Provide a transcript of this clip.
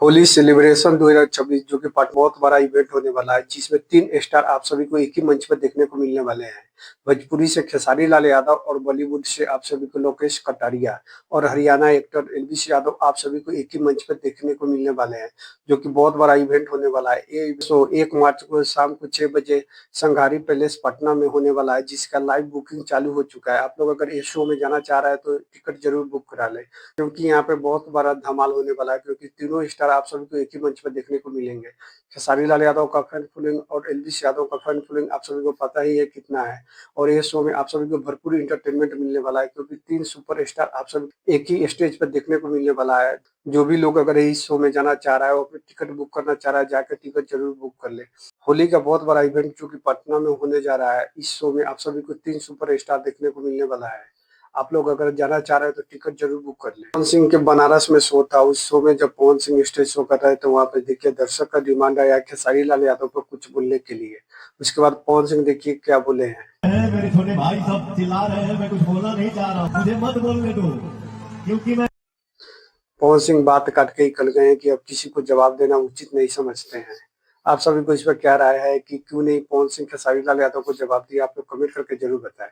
Holi celebration 2026 जो कि बहुत बड़ा इवेंट होने वाला है, जिसमें 3 स्टार आप सभी को एक ही मंच पर देखने को मिलने वाले हैं। भोजपुरी से खेसारी लाल यादव और बॉलीवुड से आप सभी को लोकेश कटारिया और हरियाणा एक्टर एल्विश यादव आप सभी को एक ही मंच पर देखने को मिलने वाले हैं, जो कि बहुत बड़ा इवेंट होने वाला है। ये शो 1 मार्च को शाम को 6 बजे संघारी पैलेस पटना में होने वाला है, जिसका लाइव बुकिंग चालू हो चुका है। आप लोग अगर इस शो में जाना चाह रहे हैं तो टिकट जरूर बुक करा लें। क्योंकि यहाँ पे बहुत बड़ा धमाल होने वाला है, क्योंकि तीनों स्टार आप सभी को एक ही मंच पर देखने को मिलेंगे। खेसारी लाल यादव का फैन फॉलोइंग और एल्विश यादव का फैन फॉलोइंग आप सभी को पता ही है कितना है। और ये शो में आप सभी को भरपूर इंटरटेनमेंट मिलने वाला है, क्योंकि 3 सुपर स्टार आप सभी एक ही स्टेज पर देखने को मिलने वाला है। जो भी लोग अगर इस शो में जाना चाह रहा है, वो अपनी टिकट बुक करना चाह रहा है, जाकर टिकट जरूर बुक कर ले। होली का बहुत बड़ा इवेंट जो कि पटना में होने जा रहा है, इस शो में आप सभी को 3 सुपर स्टार देखने को मिलने वाला है। आप लोग अगर जाना चाह रहे हैं तो टिकट जरूर बुक कर लें। पवन सिंह के बनारस में शो था, उस शो में जब पवन सिंह स्टेज शो कर रहे थे, वहाँ पे देखिए दर्शक का डिमांड आया खेसारी लाल यादव को कुछ बोलने के लिए। उसके बाद पवन सिंह देखिए क्या बोले हैं। मेरे छोटे भाई सब चिल्ला रहे हैं, मैं कुछ बोलना नहीं चाह रहा, मुझे मत बोलने दो क्योंकि मैं पवन सिंह बात काट के ही निकल गए हैं कि अब किसी को जवाब देना उचित नहीं समझते हैं। आप सभी को इस पर क्या राय है कि क्यों नहीं पवन सिंह खेसारी लाल यादव को जवाब दिया? आप लोग कमेंट करके जरूर बताएं।